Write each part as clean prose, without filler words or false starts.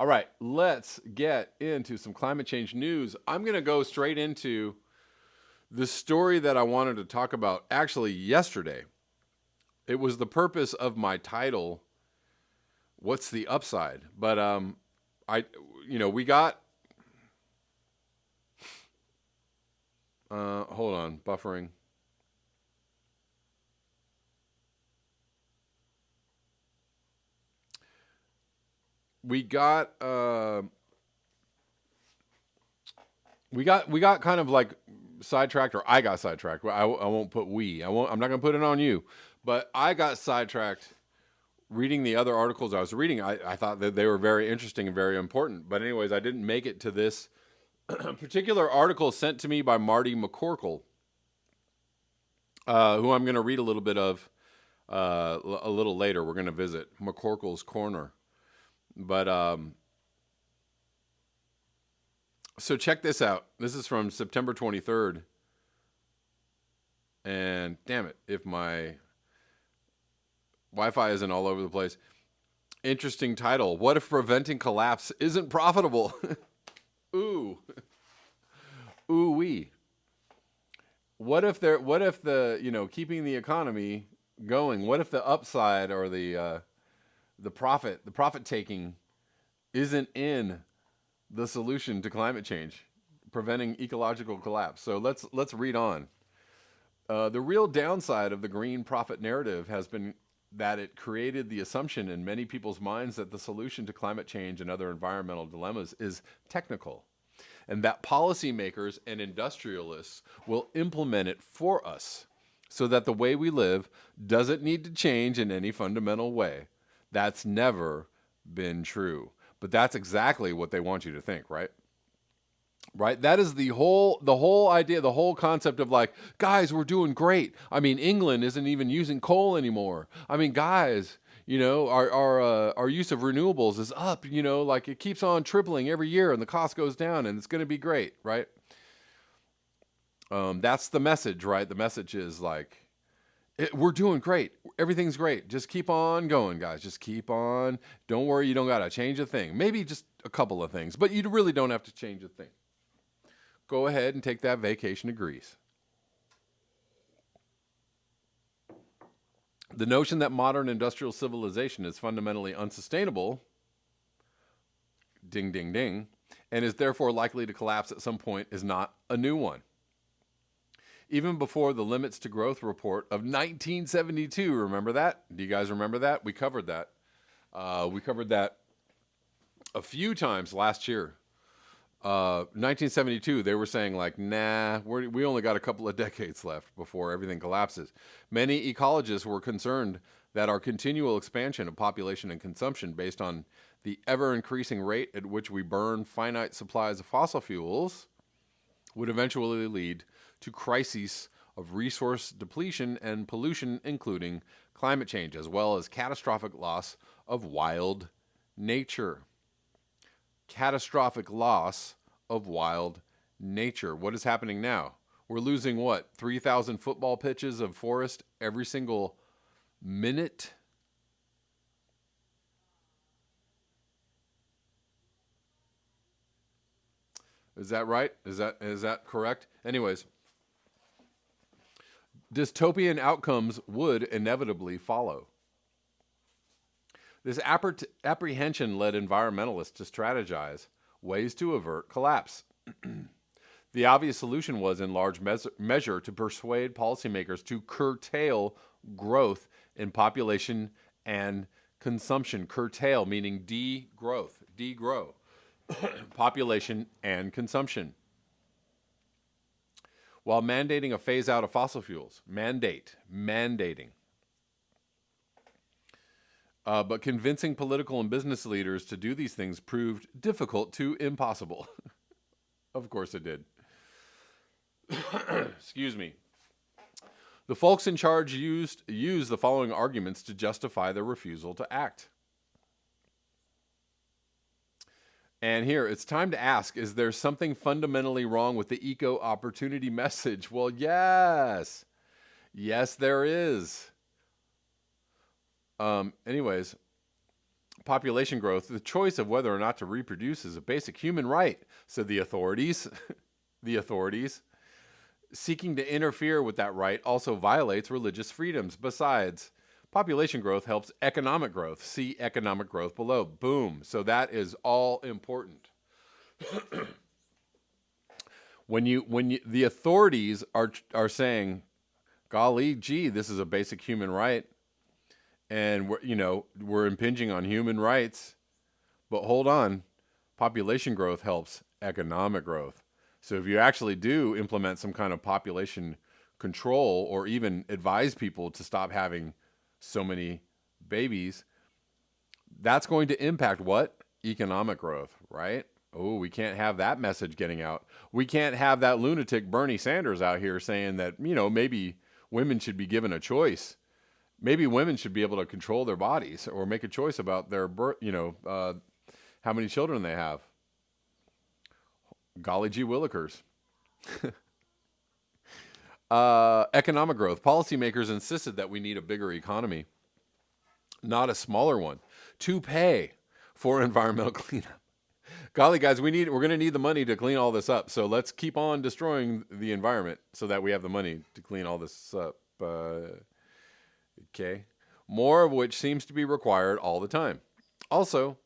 All right, let's get into some climate change news. I'm going to go straight into the story that I wanted to talk about actually yesterday. It was the purpose of my title, What's the Upside? But I we got hold on, buffering. We got we got kind of like sidetracked, or I got sidetracked. I won't put we. I'm not going to put it on you, but I got sidetracked reading the other articles I was reading. I thought that they were very interesting and very important. But anyways, I didn't make it to this particular article sent to me by Marty McCorkle, who I'm going to read a little bit of a little later. We're going to visit McCorkle's Corner. But so check this out. This is from September 23rd. And damn it, if my Wi-Fi isn't all over the place. Interesting title. What if preventing collapse isn't profitable? Ooh. Ooh wee. What if the keeping the economy going, what if the upside or the profit taking isn't in the solution to climate change, preventing ecological collapse? So let's read on. The real downside of the green profit narrative has been that it created the assumption in many people's minds that the solution to climate change and other environmental dilemmas is technical, and that policymakers and industrialists will implement it for us so that the way we live doesn't need to change in any fundamental way. That's never been true. But that's exactly what they want you to think, right? Right? That is the whole idea, the whole concept of like, guys, we're doing great. I mean, England isn't even using coal anymore. I mean, guys, our use of renewables is up, like it keeps on tripling every year and the cost goes down and it's going to be great, right? That's the message, right? The message is like, we're doing great. Everything's great. Just keep on going, guys. Just keep on. Don't worry. You don't got to change a thing. Maybe just a couple of things, but you really don't have to change a thing. Go ahead and take that vacation to Greece. The notion that modern industrial civilization is fundamentally unsustainable, ding, ding, ding, and is therefore likely to collapse at some point is not a new one. Even before the Limits to Growth report of 1972, remember that? Do you guys remember that? We covered that. We covered that a few times last year. 1972, they were saying like, nah, we only got a couple of decades left before everything collapses. Many ecologists were concerned that our continual expansion of population and consumption based on the ever-increasing rate at which we burn finite supplies of fossil fuels would eventually lead to crises of resource depletion and pollution, including climate change, as well as catastrophic loss of wild nature. Catastrophic loss of wild nature. What is happening now? We're losing what? 3,000 football pitches of forest every single minute? Is that right? Is that correct? Anyways, dystopian outcomes would inevitably follow. This apprehension led environmentalists to strategize ways to avert collapse. The obvious solution was, in large measure, to persuade policymakers to curtail growth in population and consumption. Curtail meaning degrow population and consumption, while mandating a phase out of fossil fuels. Mandating. But convincing political and business leaders to do these things proved difficult to impossible. Of course it did. Excuse me. The folks in charge used the following arguments to justify their refusal to act. And here, it's time to ask, is there something fundamentally wrong with the eco-opportunity message? Well, yes. Yes, there is. Anyways, population growth, the choice of whether or not to reproduce is a basic human right, said the authorities. The authorities. Seeking to interfere with that right also violates religious freedoms. Besides, population growth helps economic growth. See economic growth below. Boom. So that is all important. When the authorities are saying, golly gee, this is a basic human right, and we're impinging on human rights, but hold on, population growth helps economic growth. So if you actually do implement some kind of population control, or even advise people to stop having so many babies, that's going to impact what? Economic growth, right? Oh, we can't have that message getting out. We can't have that lunatic Bernie Sanders out here saying that, maybe women should be given a choice. Maybe women should be able to control their bodies or make a choice about their birth, how many children they have. Golly gee willikers. Economic growth. Policymakers insisted that we need a bigger economy, not a smaller one, to pay for environmental cleanup. Golly, guys, we're going to need the money to clean all this up. So let's keep on destroying the environment so that we have the money to clean all this up. Okay. More of which seems to be required all the time. Also,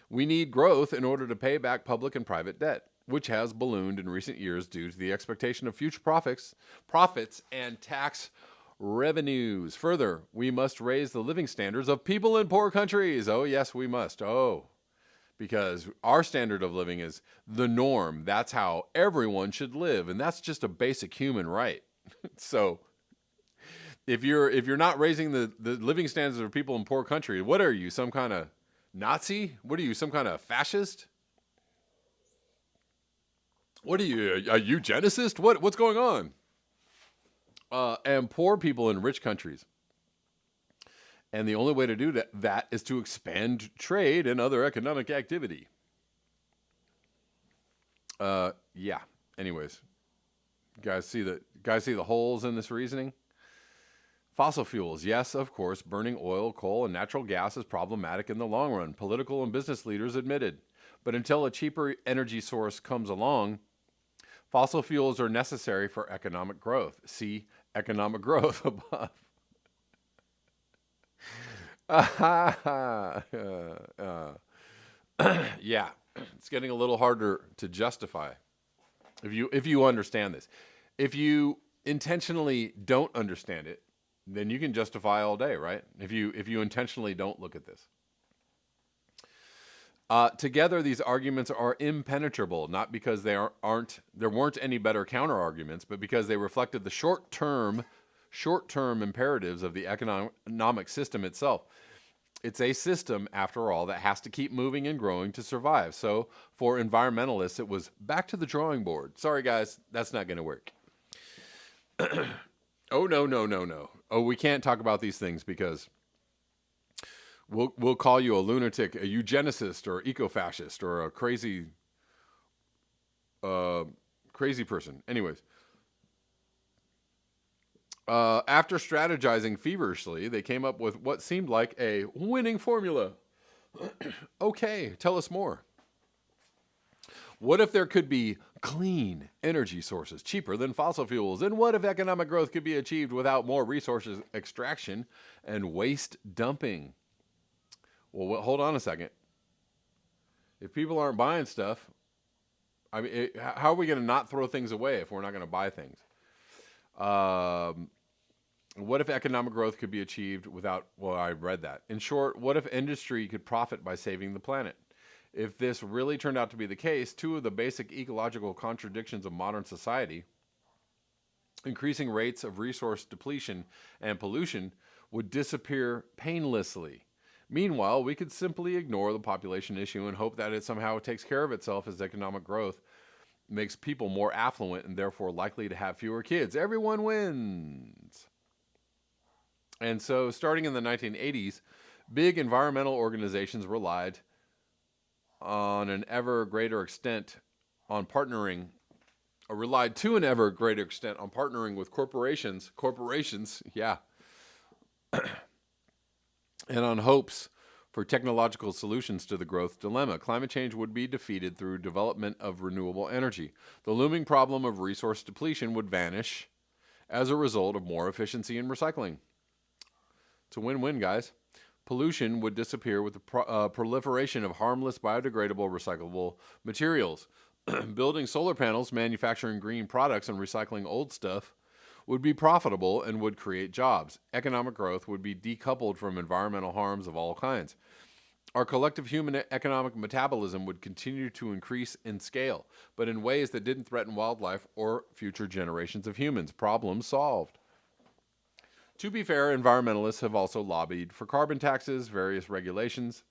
we need growth in order to pay back public and private debt, which has ballooned in recent years due to the expectation of future profits and tax revenues. Further, we must raise the living standards of people in poor countries. Oh, yes, we must. Oh, because our standard of living is the norm. That's how everyone should live, and that's just a basic human right. So if you're not raising the living standards of people in poor countries, what are you, some kind of Nazi? What are you, some kind of fascist? What are you, a eugenicist? What's going on? And poor people in rich countries. And the only way to do that is to expand trade and other economic activity. Yeah. Anyways, guys see the holes in this reasoning? Fossil fuels. Yes, of course, burning oil, coal, and natural gas is problematic in the long run. Political and business leaders admitted. But until a cheaper energy source comes along, fossil fuels are necessary for economic growth. See economic growth above. Yeah, it's getting a little harder to justify if you understand this. If you intentionally don't understand it, then you can justify all day, right? If you intentionally don't look at this. Together, these arguments are impenetrable, not because there weren't any better counter arguments, but because they reflected the short-term imperatives of the economic system itself. It's a system, after all, that has to keep moving and growing to survive. So for environmentalists, it was back to the drawing board. Sorry, guys, that's not going to work. Oh, no. Oh, we can't talk about these things because we'll call you a lunatic, a eugenicist, or eco-fascist, or a crazy person. Anyways. After strategizing feverishly, they came up with what seemed like a winning formula. Okay, tell us more. What if there could be clean energy sources cheaper than fossil fuels? And what if economic growth could be achieved without more resources extraction and waste dumping? Well, hold on a second. If people aren't buying stuff, how are we going to not throw things away if we're not going to buy things? What if economic growth could be achieved without, well, I read that. In short, what if industry could profit by saving the planet? If this really turned out to be the case, two of the basic ecological contradictions of modern society, increasing rates of resource depletion and pollution, would disappear painlessly. Meanwhile, we could simply ignore the population issue and hope that it somehow takes care of itself as economic growth makes people more affluent and therefore likely to have fewer kids. Everyone wins. And so starting in the 1980s, big environmental organizations relied to an ever greater extent on partnering with corporations, yeah, and on hopes for technological solutions to the growth dilemma. Climate change would be defeated through development of renewable energy. The looming problem of resource depletion would vanish as a result of more efficiency in recycling. It's a win-win, guys. Pollution would disappear with the proliferation of harmless, biodegradable, recyclable materials. Building solar panels, manufacturing green products, and recycling old stuff would be profitable and would create jobs. Economic growth would be decoupled from environmental harms of all kinds. Our collective human economic metabolism would continue to increase in scale, but in ways that didn't threaten wildlife or future generations of humans. Problem solved. To be fair, environmentalists have also lobbied for carbon taxes, various regulations,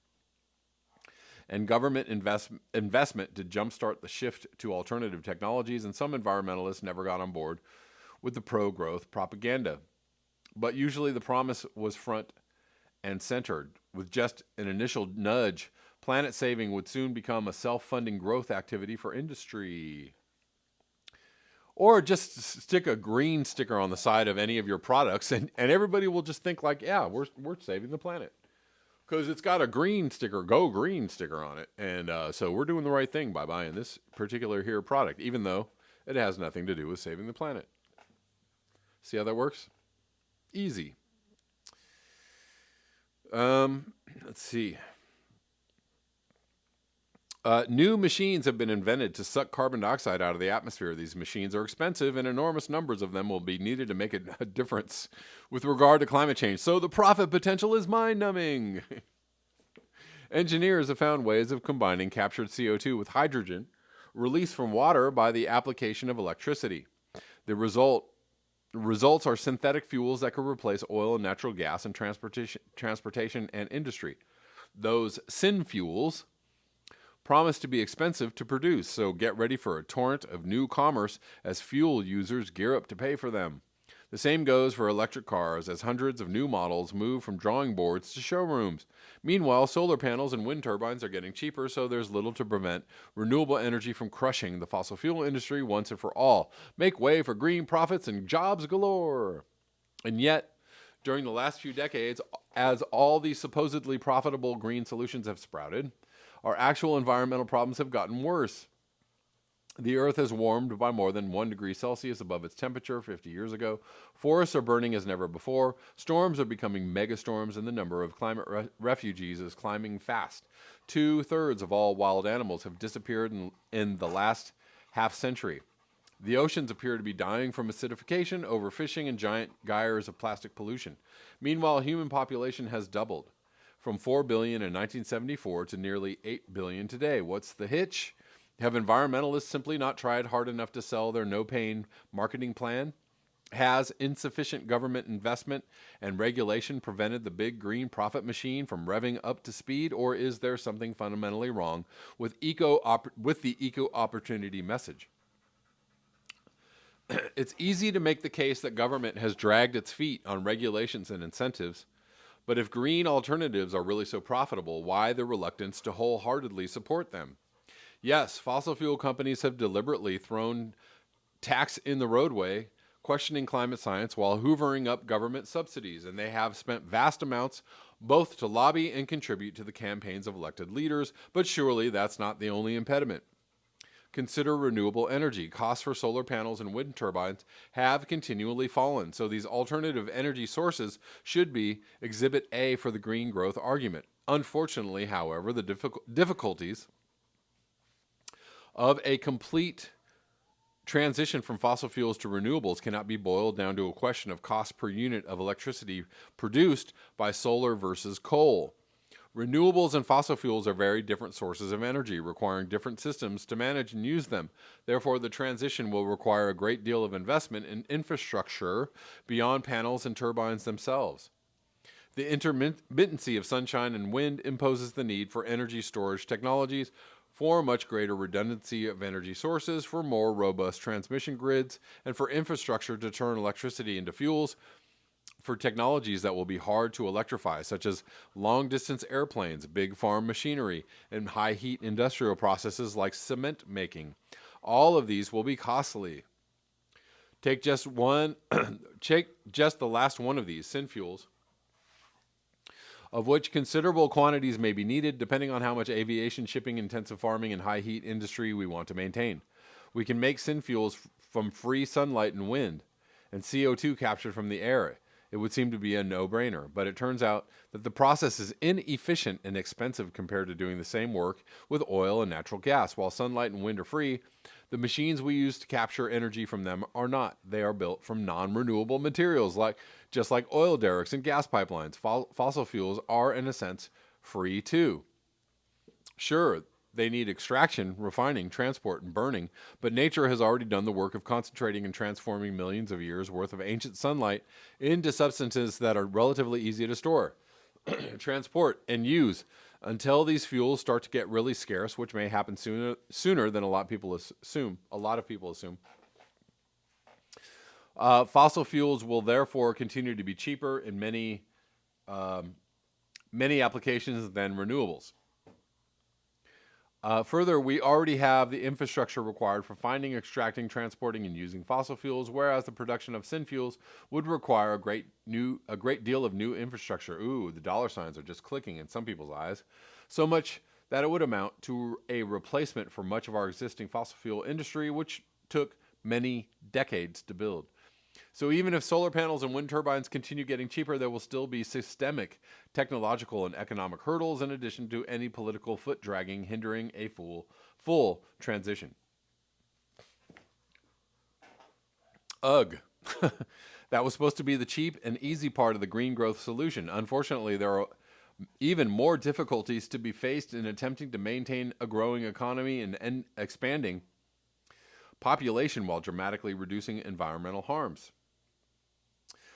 and government investment to jumpstart the shift to alternative technologies, and some environmentalists never got on board with the pro-growth propaganda. But usually the promise was front and centered. With just an initial nudge, planet saving would soon become a self-funding growth activity for industry. Or just stick a green sticker on the side of any of your products, and everybody will just think like, yeah, we're saving the planet. Because it's got a green sticker, go green sticker on it. And so we're doing the right thing by buying this particular here product, even though it has nothing to do with saving the planet. See how that works? Easy. Let's see. New machines have been invented to suck carbon dioxide out of the atmosphere. These machines are expensive, and enormous numbers of them will be needed to make a difference with regard to climate change. So the profit potential is mind-numbing. Engineers have found ways of combining captured CO2 with hydrogen released from water by the application of electricity. The results are synthetic fuels that could replace oil and natural gas in transportation and industry. Those syn fuels promise to be expensive to produce, so get ready for a torrent of new commerce as fuel users gear up to pay for them. The same goes for electric cars as hundreds of new models move from drawing boards to showrooms. Meanwhile, solar panels and wind turbines are getting cheaper, so there's little to prevent renewable energy from crushing the fossil fuel industry once and for all. Make way for green profits and jobs galore. And yet, during the last few decades, as all these supposedly profitable green solutions have sprouted, our actual environmental problems have gotten worse. The Earth has warmed by more than 1 degree Celsius above its temperature 50 years ago. Forests are burning as never before. Storms are becoming megastorms, and the number of climate refugees is climbing fast. 2/3 of all wild animals have disappeared in the last half century. The oceans appear to be dying from acidification, overfishing, and giant gyres of plastic pollution. Meanwhile, human population has doubled, from 4 billion in 1974 to nearly 8 billion today. What's the hitch? Have environmentalists simply not tried hard enough to sell their no-pain marketing plan? Has insufficient government investment and regulation prevented the big green profit machine from revving up to speed, or is there something fundamentally wrong with the eco-opportunity message? It's easy to make the case that government has dragged its feet on regulations and incentives, but if green alternatives are really so profitable, why the reluctance to wholeheartedly support them? Yes, fossil fuel companies have deliberately thrown tax in the roadway, questioning climate science while hoovering up government subsidies, and they have spent vast amounts both to lobby and contribute to the campaigns of elected leaders, but surely that's not the only impediment. Consider renewable energy. Costs for solar panels and wind turbines have continually fallen, so these alternative energy sources should be Exhibit A for the green growth argument. Unfortunately, however, the difficulties of a complete transition from fossil fuels to renewables cannot be boiled down to a question of cost per unit of electricity produced by solar versus coal. Renewables and fossil fuels are very different sources of energy, requiring different systems to manage and use them. Therefore, the transition will require a great deal of investment in infrastructure beyond panels and turbines themselves. The intermittency of sunshine and wind imposes the need for energy storage technologies, for much greater redundancy of energy sources, for more robust transmission grids, and for infrastructure to turn electricity into fuels, for technologies that will be hard to electrify, such as long-distance airplanes, big farm machinery, and high-heat industrial processes like cement making. All of these will be costly. Take just the last one of these, synfuels. of which considerable quantities may be needed depending on how much aviation, shipping, intensive farming, and high heat industry we want to maintain. We can make synfuels from free sunlight and wind, and CO2 captured from the air. It would seem to be a no-brainer, but it turns out that the process is inefficient and expensive compared to doing the same work with oil and natural gas. While sunlight and wind are free, the machines we use to capture energy from them are not. They are built from non-renewable materials, just like oil derricks and gas pipelines. Fossil fuels are, in a sense, free too. Sure, they need extraction, refining, transport, and burning, but nature has already done the work of concentrating and transforming millions of years' worth of ancient sunlight into substances that are relatively easy to store, transport, and use until these fuels start to get really scarce, which may happen sooner than a lot of people assume. Fossil fuels will therefore continue to be cheaper in many applications than renewables. Further, we already have the infrastructure required for finding, extracting, transporting, and using fossil fuels, whereas the production of synfuels would require a great deal of new infrastructure. Ooh, the dollar signs are just clicking in some people's eyes. So much that it would amount to a replacement for much of our existing fossil fuel industry, which took many decades to build. So even if solar panels and wind turbines continue getting cheaper, there will still be systemic technological and economic hurdles in addition to any political foot dragging hindering a full transition. Ugh. That was supposed to be the cheap and easy part of the green growth solution. Unfortunately, there are even more difficulties to be faced in attempting to maintain a growing economy and expanding population while dramatically reducing environmental harms.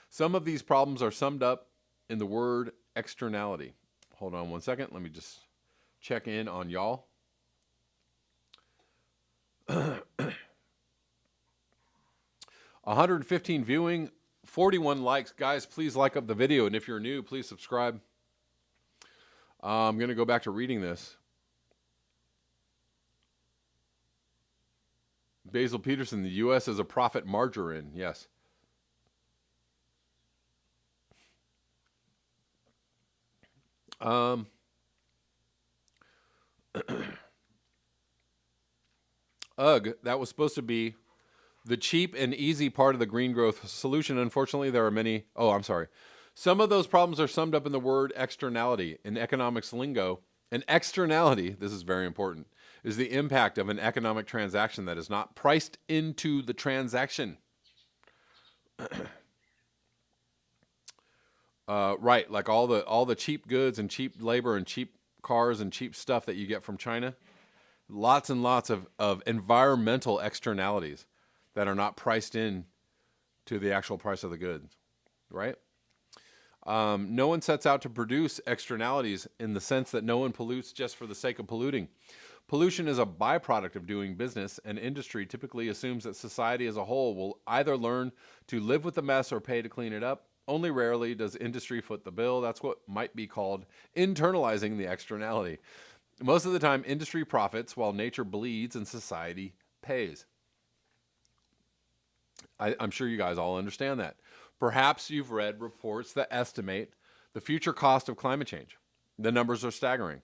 Some of these problems are summed up in the word externality. Hold on one second. Let me just check in on y'all. 115 viewing, 41 likes. Guys, please like up the video. And if you're new, please subscribe. I'm going to go back to reading this. Basil Peterson, the U.S. is a profit margarine. Yes. Ugh, that was supposed to be the cheap and easy part of the green growth solution. Unfortunately, there are many. Oh, I'm sorry. Some of those problems are summed up in the word externality. In economics lingo, an externality, this is very important, is the impact of an economic transaction that is not priced into the transaction. Right, like all the cheap goods and cheap labor and cheap cars and cheap stuff that you get from China. Lots and lots of environmental externalities that are not priced in to the actual price of the goods, right? No one sets out to produce externalities in the sense that no one pollutes just for the sake of polluting. Pollution is a byproduct of doing business, and industry typically assumes that society as a whole will either learn to live with the mess or pay to clean it up. Only rarely does industry foot the bill. That's what might be called internalizing the externality. Most of the time, industry profits while nature bleeds and society pays. I'm sure you guys all understand that. Perhaps you've read reports that estimate the future cost of climate change. The numbers are staggering.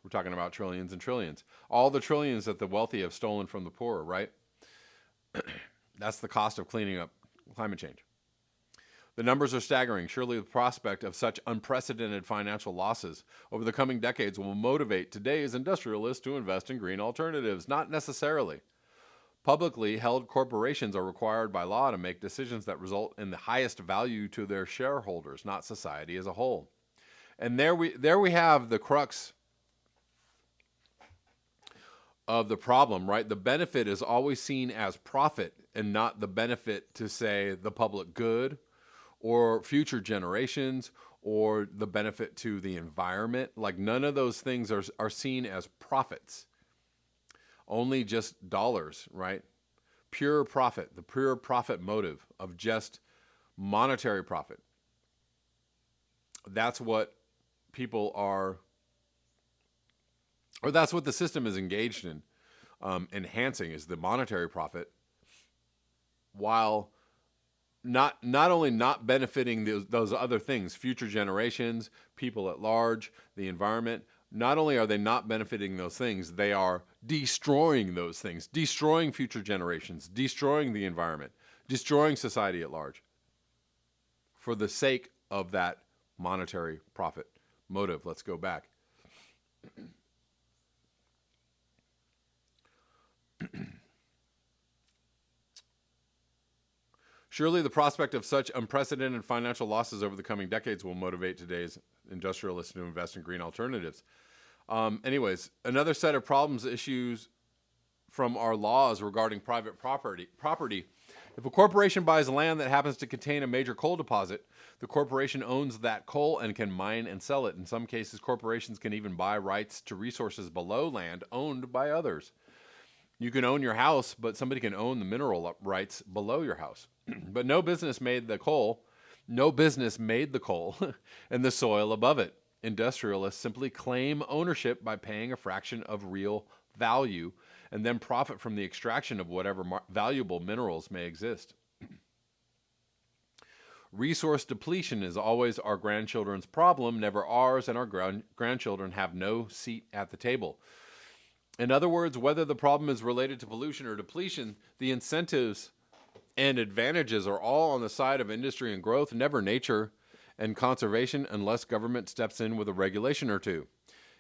We're talking about trillions and trillions. All the trillions that the wealthy have stolen from the poor, right? That's the cost of cleaning up climate change. The numbers are staggering. Surely the prospect of such unprecedented financial losses over the coming decades will motivate today's industrialists to invest in green alternatives. Not necessarily. Publicly held corporations are required by law to make decisions that result in the highest value to their shareholders, not society as a whole. And there we have the crux of the problem, right? The benefit is always seen as profit and not the benefit to, say, the public good or future generations or the benefit to the environment. Like none of those things are seen as profits. Only just dollars, right? Pure profit, the pure profit motive of just monetary profit. That's what people are, or that's what the system is engaged in, enhancing is the monetary profit, while not only not benefiting those other things, future generations, people at large, the environment. Not only are they not benefiting those things, they are destroying those things, destroying future generations, destroying the environment, destroying society at large for the sake of that monetary profit motive. Let's go back. Surely the prospect of such unprecedented financial losses over the coming decades will motivate today's industrialists to invest in green alternatives. Anyways, another set of problems issues from our laws regarding private property. If a corporation buys land that happens to contain a major coal deposit, the corporation owns that coal and can mine and sell it. In some cases, corporations can even buy rights to resources below land owned by others. You can own your house, but somebody can own the mineral rights below your house. But no business made the coal and the soil above it. Industrialists simply claim ownership by paying a fraction of real value and then profit from the extraction of whatever valuable minerals may exist. Resource depletion is always our grandchildren's problem, never ours, and our grandchildren have no seat at the table. In other words, whether the problem is related to pollution or depletion, the incentives and advantages are all on the side of industry and growth, never nature and conservation, unless government steps in with a regulation or two.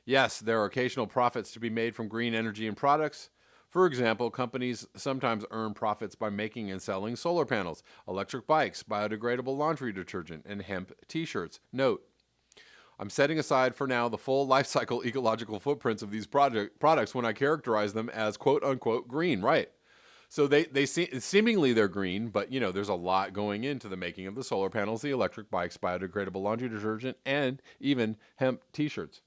Yes, there are occasional profits to be made from green energy and products. For example, companies sometimes earn profits by making and selling solar panels, electric bikes, biodegradable laundry detergent, and hemp t-shirts. Note, I'm setting aside for now the full life cycle ecological footprints of these products when I characterize them as quote-unquote green, right? So seemingly they're green, but there's a lot going into the making of the solar panels, the electric bikes, biodegradable laundry detergent, and even hemp t-shirts.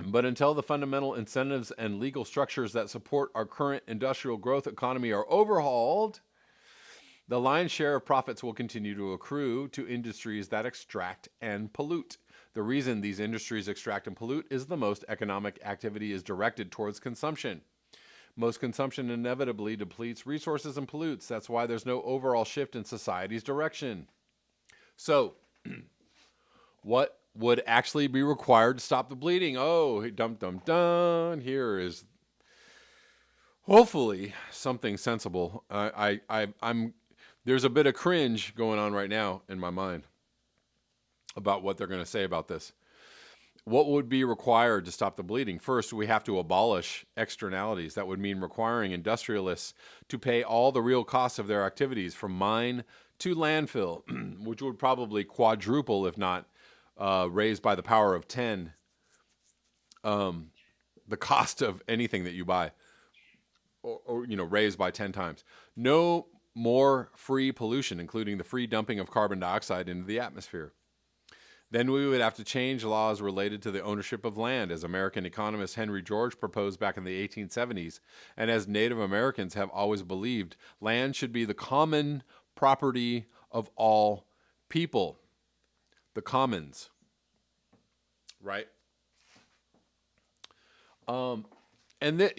But until the fundamental incentives and legal structures that support our current industrial growth economy are overhauled, the lion's share of profits will continue to accrue to industries that extract and pollute. The reason these industries extract and pollute is the most economic activity is directed towards consumption. Most consumption inevitably depletes resources and pollutes. That's why there's no overall shift in society's direction. So, what would actually be required to stop the bleeding? Oh, dum. Here is hopefully something sensible. I'm there's a bit of cringe going on right now in my mind about what they're going to say about this. What would be required to stop the bleeding? First, we have to abolish externalities. That would mean requiring industrialists to pay all the real costs of their activities from mine to landfill, which would probably quadruple, if not raised by the power of 10, the cost of anything that you buy, or raised by 10 times. No more free pollution, including the free dumping of carbon dioxide into the atmosphere. Then we would have to change laws related to the ownership of land, as American economist Henry George proposed back in the 1870s, and as Native Americans have always believed, land should be the common property of all people. The commons, right? And then,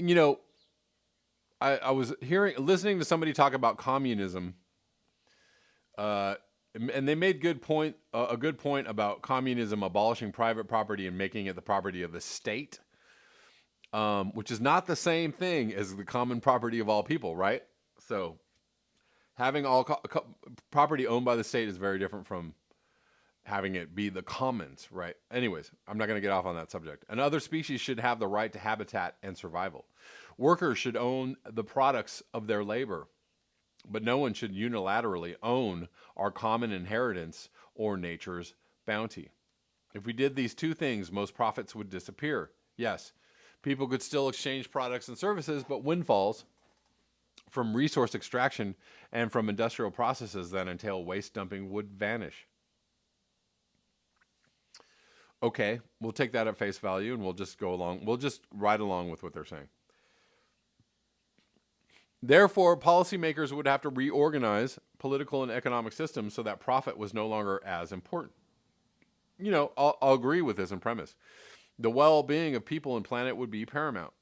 I was listening to somebody talk about communism, and they made a good point about communism abolishing private property and making it the property of the state, which is not the same thing as the common property of all people, right? So having all property owned by the state is very different from having it be the commons, right? Anyways, I'm not going to get off on that subject. And other species should have the right to habitat and survival. Workers should own the products of their labor, but no one should unilaterally own our common inheritance or nature's bounty. If we did these two things, most profits would disappear. Yes, people could still exchange products and services, but windfalls from resource extraction and from industrial processes that entail waste dumping would vanish. Okay, we'll take that at face value and we'll just go along. We'll just ride along with what they're saying. Therefore, policymakers would have to reorganize political and economic systems so that profit was no longer as important. I'll agree with this in premise. The well-being of people and planet would be paramount.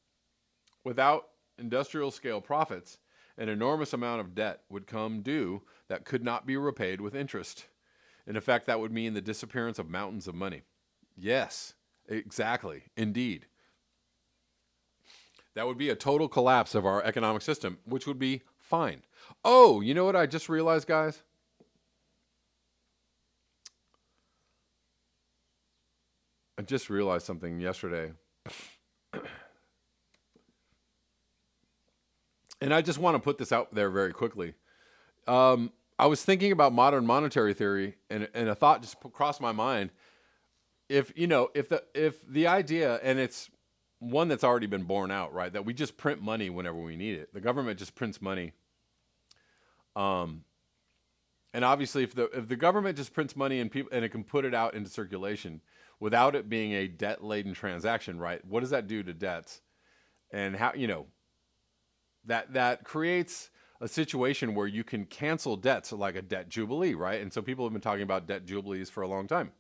Without industrial scale profits an enormous amount of debt would come due that could not be repaid with interest. In effect, that would mean the disappearance of mountains of money. Yes, exactly. Indeed. That would be a total collapse of our economic system, which would be fine. Oh, you know what I just realized, guys? I just realized something yesterday. And I just want to put this out there very quickly. I was thinking about modern monetary theory, and a thought just crossed my mind. If the idea, and it's one that's already been borne out, right? That we just print money whenever we need it. The government just prints money. And obviously, if the government just prints money and it can put it out into circulation without it being a debt-laden transaction, right? What does that do to debts? And how that creates a situation where you can cancel debts, like a debt jubilee, right? And so people have been talking about debt jubilees for a long time.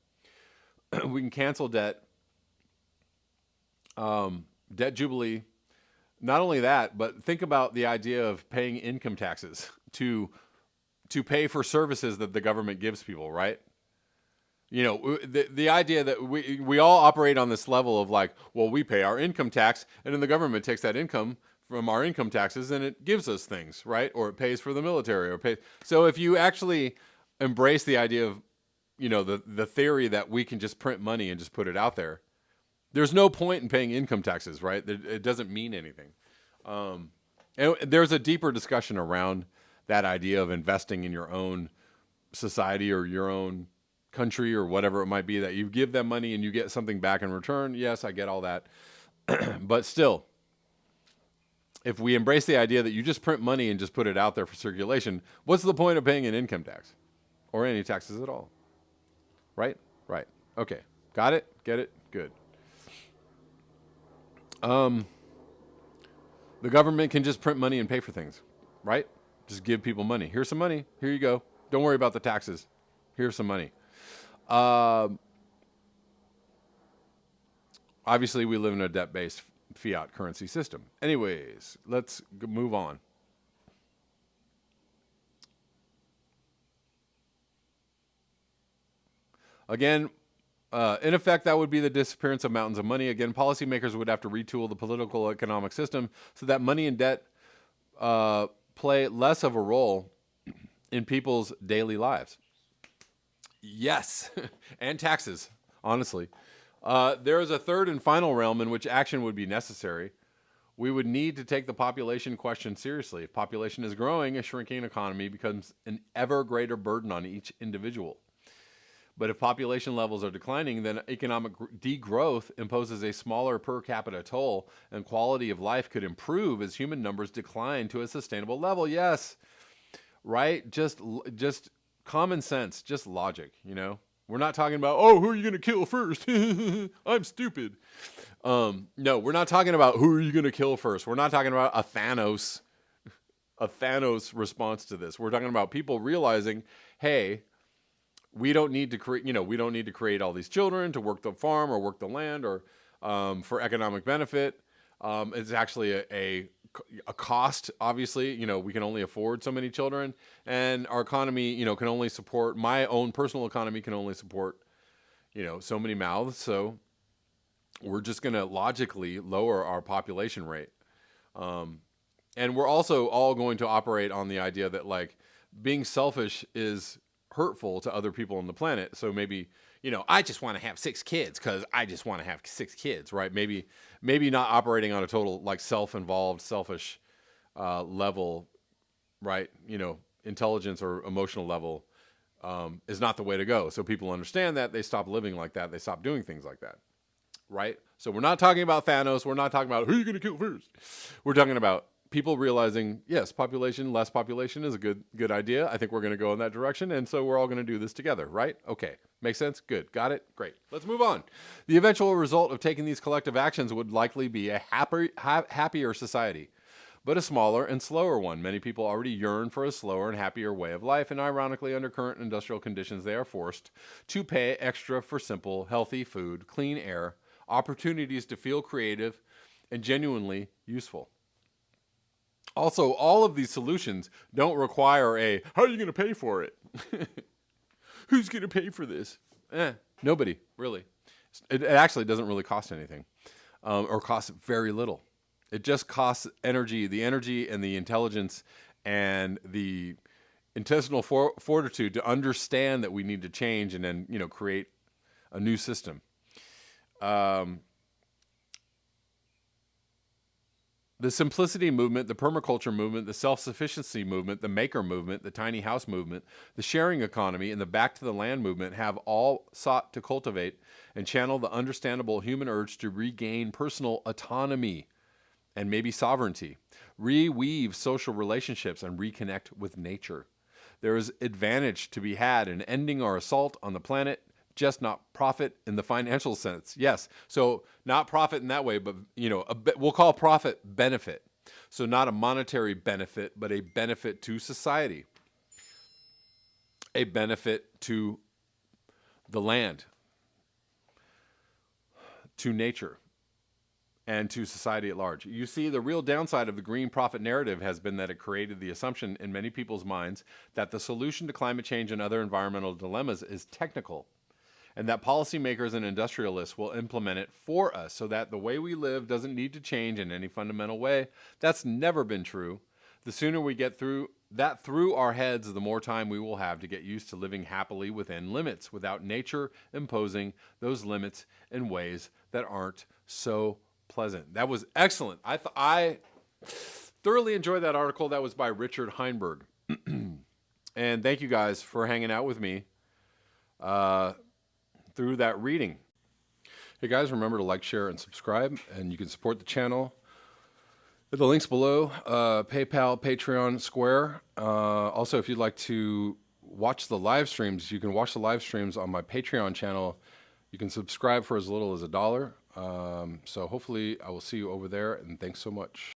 We can cancel debt, debt jubilee. Not only that, but think about the idea of paying income taxes to pay for services that the government gives people, right? The idea that we all operate on this level of like, well, we pay our income tax, and then the government takes that income from our income taxes and it gives us things, right? Or it pays for the military, or pay. So if you actually embrace the idea of, the theory that we can just print money and just put it out there, there's no point in paying income taxes, right? It doesn't mean anything. And there's a deeper discussion around that idea of investing in your own society or your own country or whatever it might be, that you give them money and you get something back in return. Yes, I get all that. But still, if we embrace the idea that you just print money and just put it out there for circulation, what's the point of paying an income tax or any taxes at all? Right? Right. Okay. Got it? Get it? Good. The government can just print money and pay for things, right? Just give people money. Here's some money. Here you go. Don't worry about the taxes. Here's some money. Obviously, we live in a debt-based fiat currency system. Anyways, let's move on. Again, in effect, that would be the disappearance of mountains of money. Again, policymakers would have to retool the political economic system so that money and debt play less of a role in people's daily lives. Yes, and taxes, honestly. There is a third and final realm in which action would be necessary. We would need to take the population question seriously. If population is growing, a shrinking economy becomes an ever greater burden on each individual. But if population levels are declining, then economic degrowth imposes a smaller per capita toll, and quality of life could improve as human numbers decline to a sustainable level. Yes, right? Just common sense, just logic, We're not talking about, who are you going to kill first? I'm stupid. No, we're not talking about who are you going to kill first. We're not talking about a Thanos response to this. We're talking about people realizing, hey, we don't need to create all these children to work the farm or work the land or for economic benefit. It's actually a cost. Obviously, we can only afford so many children, and our economy, can only support, my own personal economy can only support, so many mouths. So we're just going to logically lower our population rate. And we're also all going to operate on the idea that like being selfish is hurtful to other people on the planet. So maybe, I just want to have 6 kids because I just want to have 6 kids, right? Maybe not operating on a total like self-involved, selfish level, right? Intelligence or emotional level is not the way to go. So people understand that, they stop living like that, they stop doing things like that, right? So we're not talking about Thanos. We're not talking about who are you going to kill first. We're talking about people realizing, yes, less population is a good idea. I think we're going to go in that direction, and so we're all going to do this together, right? Okay, makes sense? Good, got it? Great. Let's move on. The eventual result of taking these collective actions would likely be a happier society, but a smaller and slower one. Many people already yearn for a slower and happier way of life, and ironically, under current industrial conditions, they are forced to pay extra for simple, healthy food, clean air, opportunities to feel creative and genuinely useful. Also, all of these solutions don't require a, how are you going to pay for it? Who's going to pay for this? Nobody, really. It actually doesn't really cost anything, or costs very little. It just costs energy, the energy and the intelligence and the intestinal fortitude to understand that we need to change and then, create a new system. The simplicity movement, the permaculture movement, the self-sufficiency movement, the maker movement, the tiny house movement, the sharing economy, and the back to the land movement have all sought to cultivate and channel the understandable human urge to regain personal autonomy and maybe sovereignty, reweave social relationships, and reconnect with nature. There is advantage to be had in ending our assault on the planet, just not profit in the financial sense. Yes, so not profit in that way, but we'll call profit benefit. So not a monetary benefit, but a benefit to society, a benefit to the land, to nature, and to society at large. You see, the real downside of the green profit narrative has been that it created the assumption in many people's minds that the solution to climate change and other environmental dilemmas is technical, and that policymakers and industrialists will implement it for us so that the way we live doesn't need to change in any fundamental way. That's never been true. The sooner we get through our heads, the more time we will have to get used to living happily within limits, without nature imposing those limits in ways that aren't so pleasant. That was excellent. I thoroughly enjoyed that article. That was by Richard Heinberg. And thank you guys for hanging out with me through that reading. Hey guys, remember to like, share, and subscribe, and you can support the channel at the links below, PayPal, Patreon, Square. Also, if you'd like to watch the live streams, you can watch the live streams on my Patreon channel. You can subscribe for as little as $1. So hopefully I will see you over there, and thanks so much.